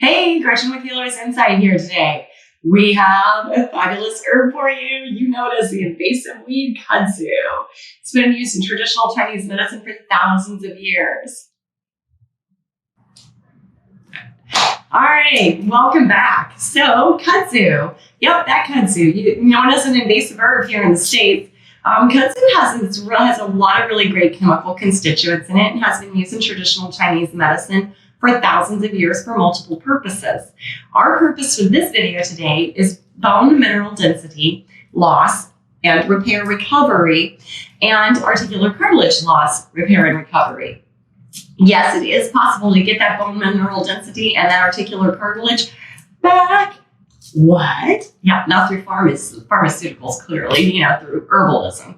Hey, Gretchen with Healer's Insight here today. We have a fabulous herb for you. You know it as the invasive weed kudzu. It's been used in traditional Chinese medicine for thousands of years. All right, welcome back. So kudzu, yep, that kudzu, known as an invasive herb here in the States. Kudzu has a lot of really great chemical constituents in it and has been used in traditional Chinese medicine for thousands of years for multiple purposes. Our purpose for this video today is bone mineral density loss and repair recovery, and articular cartilage loss, repair and recovery. Yes, it is possible to get that bone mineral density and that articular cartilage back. What? Yeah, not through pharmaceuticals, clearly, through herbalism.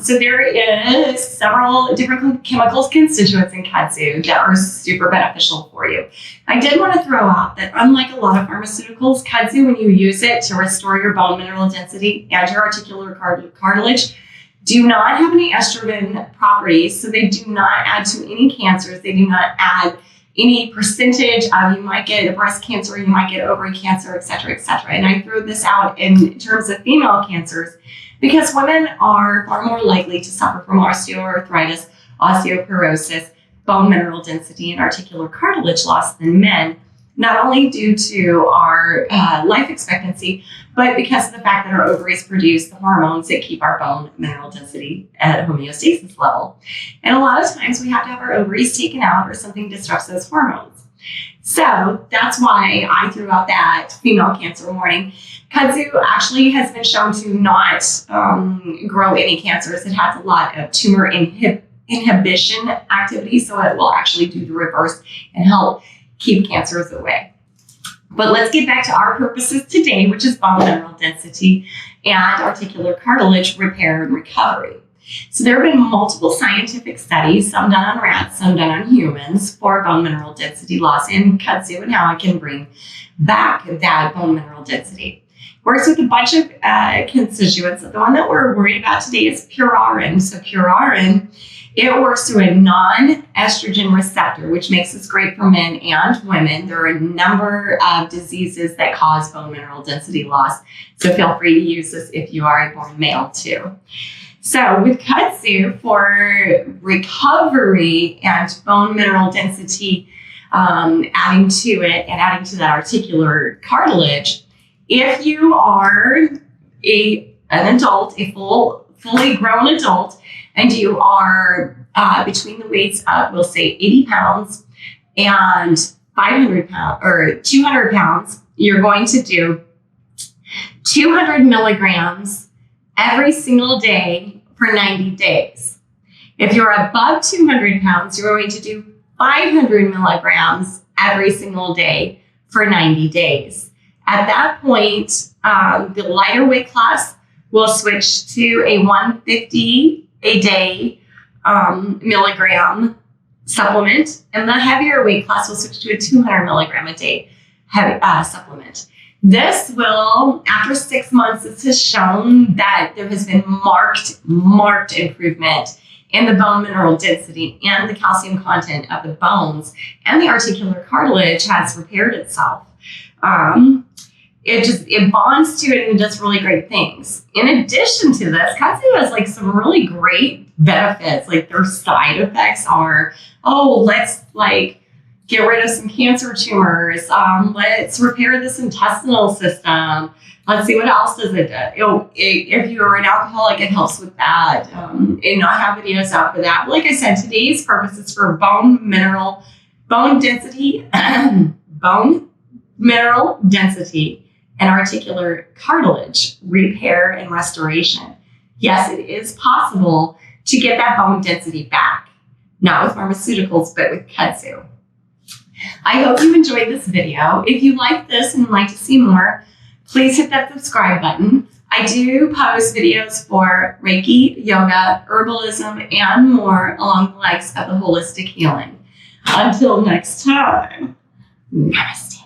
So there is several different chemicals constituents in kudzu that are super beneficial for you. I did want to throw out that unlike a lot of pharmaceuticals, kudzu, when you use it to restore your bone mineral density and your articular cartilage, do not have any estrogen properties. So they do not add to any cancers. They do not add any percentage of, you might get a breast cancer, you might get ovary cancer, et cetera, et cetera. And I throw this out in terms of female cancers because women are far more likely to suffer from osteoarthritis, osteoporosis, bone mineral density, and articular cartilage loss than men, not only due to our life expectancy, but because of the fact that our ovaries produce the hormones that keep our bone mineral density at a homeostasis level. And a lot of times we have to have our ovaries taken out or something disrupts those hormones. So that's why I threw out that female cancer warning. Kudzu actually has been shown to not grow any cancers. It has a lot of tumor inhibition activity, so it will actually do the reverse and help keep cancers away. But let's get back to our purposes today, which is bone mineral density and articular cartilage repair and recovery. So there have been multiple scientific studies, some done on rats, some done on humans, for bone mineral density loss in kudzu and how it can bring back that bone mineral density. Works with a bunch of constituents. The one that we're worried about today is purarine. So purarine, it works through a non-estrogen receptor, which makes this great for men and women. There are a number of diseases that cause bone mineral density loss. So feel free to use this if you are a born male too. So with kudzu, for recovery and bone mineral density, adding to it and adding to that articular cartilage, if you are an adult, a fully grown adult, and you are between the weights of, we'll say 80 pounds and 500 pounds or 200 pounds, you're going to do 200 milligrams every single day for 90 days. If you're above 200 pounds, you're going to do 500 milligrams every single day for 90 days. At that point, the lighter weight class will switch to a 150 a day milligram supplement, and the heavier weight class will switch to a 200 milligram a day supplement. This will, after 6 months, this has shown that there has been marked improvement in the bone mineral density and the calcium content of the bones, and the articular cartilage has repaired itself. It bonds to it and it does really great things. In addition to this, kudzu has some really great benefits. Their side effects are, let's get rid of some cancer tumors. Let's repair this intestinal system. Let's see what else does it do. If you're an alcoholic, it helps with that. And I have videos out for that. But like I said, today's purpose is for bone density, bone mineral density, and articular cartilage repair and restoration. Yes, it is possible to get that bone density back, not with pharmaceuticals, but with kudzu. I hope you enjoyed this video. If you like this and would like to see more, please hit that subscribe button. I do post videos for Reiki, yoga, herbalism, and more along the likes of the holistic healing. Until next time, namaste.